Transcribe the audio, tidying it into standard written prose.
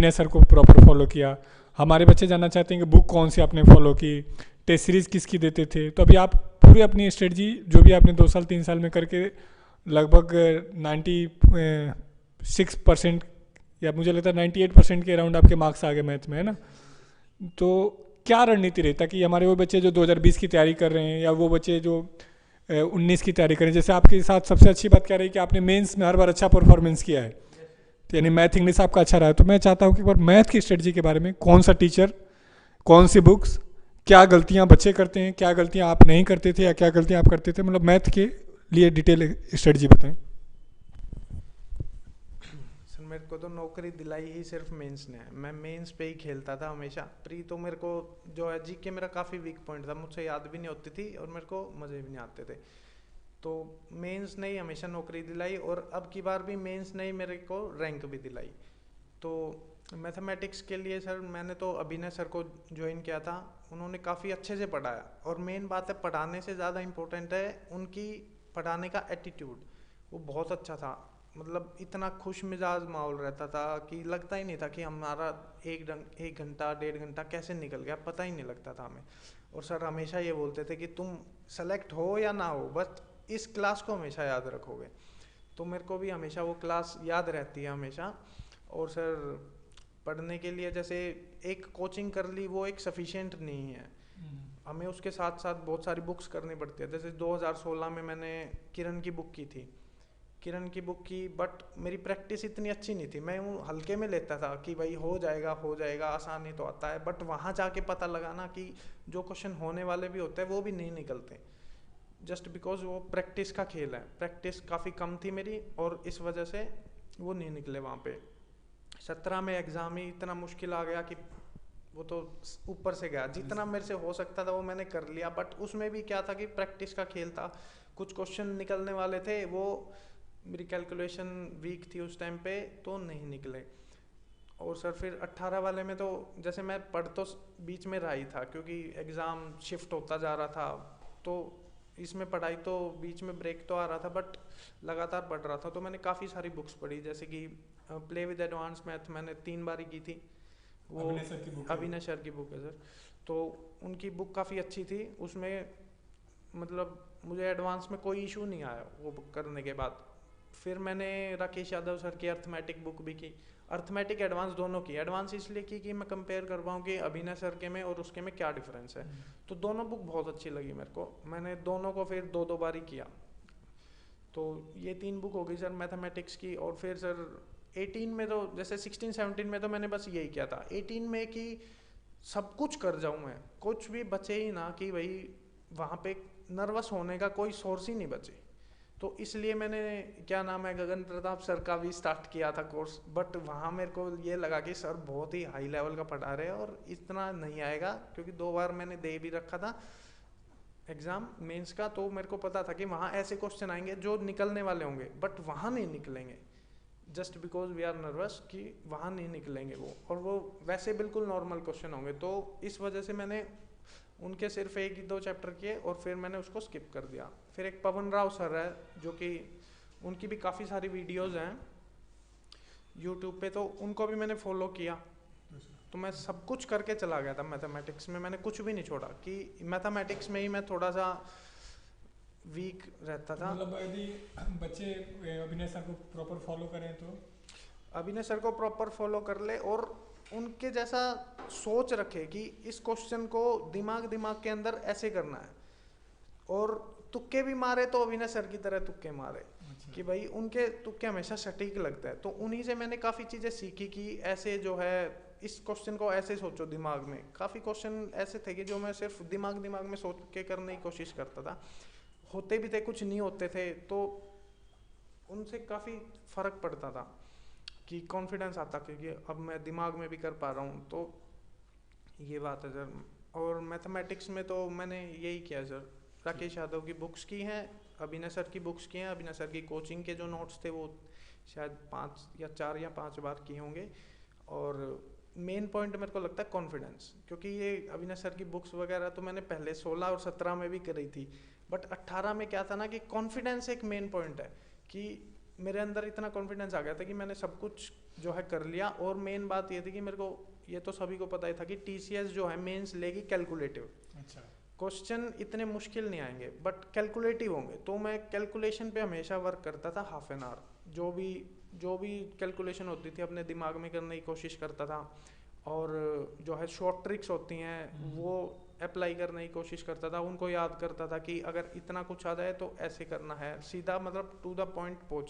अभिनय सर को proper follow किया। हमारे बच्चे जानना चाहते हैं कि बुक कौन सी आपने फॉलो की, टेस्ट सीरीज़ किसकी देते थे। तो अभी आप पूरी अपनी स्ट्रेटजी जो भी आपने 2 साल 3 साल में करके लगभग 96% या मुझे लगता है 98% के अराउंड आपके मार्क्स आ गए मैथ में, है ना। तो क्या रणनीति रही ताकि हमारे वो बच्चे जो 2020 की तैयारी कर रहे हैं या वो बच्चे जो 19 की तैयारी करें, जैसे आपके साथ सबसे अच्छी बात क्या रही कि आपने मेंस में हर बार अच्छा परफॉर्मेंस किया है, तो यानी मैथ इंग्लिश आपका अच्छा रहा है। तो मैं चाहता हूँ कि एक बार मैथ की स्ट्रेटजी के बारे में, कौन सा टीचर, कौन सी बुक्स, क्या गलतियाँ बच्चे करते हैं, क्या गलतियाँ आप नहीं करते थे या क्या गलतियाँ आप करते थे, मतलब मैथ के लिए डिटेल स्ट्रेटजी बताएं। सर मेरे को तो नौकरी दिलाई ही सिर्फ मेंस ने है। मैं मेंस पे ही खेलता था हमेशा। प्री तो मेरे को जो है जीके मेरा काफ़ी वीक पॉइंट था, मुझसे याद भी नहीं होती थी और मेरे को मज़े भी नहीं आते थे। तो मेंस ने ही हमेशा नौकरी दिलाई और अब की बार भी मेंस ने ही मेरे को रैंक भी दिलाई। तो मैथमेटिक्स के लिए सर मैंने तो अभिनय सर को ज्वाइन किया था। उन्होंने काफ़ी अच्छे से पढ़ाया और मेन बात है पढ़ाने से ज़्यादा इम्पोर्टेंट है उनकी पढ़ाने का एटीट्यूड। वो बहुत अच्छा था। मतलब इतना खुश मिजाज माहौल रहता था कि लगता ही नहीं था कि हमारा 1 घंटा 1.5 घंटा कैसे निकल गया, पता ही नहीं लगता था हमें। और सर हमेशा ये बोलते थे कि तुम सेलेक्ट हो या ना हो, बस इस क्लास को हमेशा याद रखोगे। तो मेरे को भी हमेशा वो क्लास याद रहती है हमेशा। और सर पढ़ने के लिए जैसे एक कोचिंग कर ली वो एक सफिशिएंट नहीं है, हमें उसके साथ साथ बहुत सारी बुक्स करनी पड़ती है। जैसे 2016 में मैंने किरण की बुक की थी, किरण की बुक की, बट मेरी प्रैक्टिस इतनी अच्छी नहीं थी। मैं वो हल्के में लेता था कि भाई हो जाएगा आसान ही तो आता है, बट वहाँ जाके पता लगा ना कि जो क्वेश्चन होने वाले भी होते हैं वो भी नहीं निकलते। जस्ट बिकॉज वो प्रैक्टिस का खेल है, प्रैक्टिस काफ़ी कम थी मेरी और इस वजह से वो नहीं निकले वहाँ पे। 17 में एग्ज़ाम ही इतना मुश्किल आ गया कि वो तो ऊपर से गया। जितना मेरे से हो सकता था वो मैंने कर लिया, बट उसमें भी क्या था कि प्रैक्टिस का खेल था। कुछ क्वेश्चन निकलने वाले थे, वो मेरी कैलकुलेशन वीक थी उस टाइम पे तो नहीं निकले। और सर फिर 18 वाले में तो जैसे मैं पढ़ तो बीच में रहा ही था क्योंकि एग्ज़ाम शिफ्ट होता जा रहा था। तो इसमें पढ़ाई तो बीच में ब्रेक तो आ रहा था, बट लगातार पढ़ रहा था। तो मैंने काफ़ी सारी बुक्स पढ़ी, जैसे कि प्ले विद एडवांस मैथ मैंने 3 बारी की थी। वो अभिनय सर की बुक है वो। अविनाश सर की बुक है सर। तो उनकी बुक काफ़ी अच्छी थी। उसमें मतलब मुझे एडवांस में कोई इशू नहीं आया वो बुक करने के बाद। फिर मैंने राकेश यादव सर की अर्थमेटिक बुक भी की, अर्थमेटिक एडवांस दोनों की। एडवांस इसलिए की कि मैं कंपेयर कर पाऊँ कि अभिनय सर के में और उसके में क्या डिफरेंस है। तो दोनों बुक बहुत अच्छी लगी मेरे को, मैंने दोनों को फिर 2 2 बार ही किया। तो ये 3 बुक हो गई सर मैथमेटिक्स की। और फिर सर 18 में तो जैसे 16 17 में तो मैंने बस यही किया था। 18 में कि सब कुछ कर जाऊँ मैं, कुछ भी बचे ही ना कि भाई वहाँ पे नर्वस होने का कोई सोर्स ही नहीं बचे। तो इसलिए मैंने क्या नाम है गगन प्रताप सर का भी स्टार्ट किया था कोर्स। बट वहाँ मेरे को ये लगा कि सर बहुत ही हाई लेवल का पढ़ा रहे हैं और इतना नहीं आएगा, क्योंकि 2 बार मैंने दे भी रखा था एग्ज़ाम मेंस का। तो मेरे को पता था कि वहाँ ऐसे क्वेश्चन आएंगे जो निकलने वाले होंगे, बट वहाँ नहीं निकलेंगे। Just because we are nervous कि वहाँ नहीं निकलेंगे वो, और वो वैसे बिल्कुल नॉर्मल क्वेश्चन होंगे। तो इस वजह से मैंने उनके सिर्फ 1 2 चैप्टर किए और फिर मैंने उसको स्किप कर दिया। फिर एक पवन राव सर है जो कि उनकी भी काफ़ी सारी वीडियोज़ हैं यूट्यूब पे, तो उनको भी मैंने फॉलो किया। तो मैं सब कुछ करके चला गया था मैथमेटिक्स में, मैंने कुछ भी नहीं छोड़ा कि मैथमेटिक्स में ही मैं थोड़ा सा वीक रहता तो था। मतलब यदि बच्चे अभिनय सर को प्रॉपर फॉलो करें तो अभिनय सर को प्रॉपर फॉलो कर ले और उनके जैसा सोच रखे कि इस क्वेश्चन को दिमाग दिमाग के अंदर ऐसे करना है, और तुक्के भी मारे तो अभिनय सर की तरह तुक्के मारे अच्छा। कि भाई उनके तुक्के हमेशा सटीक लगता है। तो उन्हीं से मैंने काफ़ी चीज़ें सीखी कि ऐसे जो है इस क्वेश्चन को ऐसे सोचो दिमाग में। काफ़ी क्वेश्चन ऐसे थे कि जो मैं सिर्फ दिमाग दिमाग में सोच के करने की कोशिश करता था, होते भी थे कुछ नहीं होते थे। तो उनसे काफ़ी फ़र्क पड़ता था कि कॉन्फिडेंस आता, क्योंकि अब मैं दिमाग में भी कर पा रहा हूँ। तो ये बात है सर। और मैथमेटिक्स में तो मैंने यही किया सर, राकेश यादव की बुक्स की हैं, अभिनय सर की बुक्स की हैं। अभिनय सर की कोचिंग के जो नोट्स थे वो शायद 4 या 5 बार किए होंगे। और मेन पॉइंट मेरे को लगता है कॉन्फिडेंस, क्योंकि ये अभिनय सर की बुक्स वगैरह तो मैंने पहले 16 और 17 में भी करी थी, बट 18 में क्या था ना कि कॉन्फिडेंस एक मेन पॉइंट है कि मेरे अंदर इतना कॉन्फिडेंस आ गया था कि मैंने सब कुछ जो है कर लिया। और मेन बात ये थी कि मेरे को ये तो सभी को पता ही था कि TCS जो है मेंस लेगी कैलकुलेटिव। अच्छा। क्वेश्चन इतने मुश्किल नहीं आएंगे बट कैलकुलेटिव होंगे, तो मैं कैलकुलेशन पे हमेशा वर्क करता था हाफ एन आवर। जो भी कैलकुलेशन होती थी अपने दिमाग में करने की कोशिश करता था, और जो है शॉर्ट ट्रिक्स होती हैं वो अप्लाई करने की कोशिश करता था, उनको याद करता था कि अगर इतना कुछ आ जाए तो ऐसे करना है, सीधा मतलब टू द पॉइंट पहुँच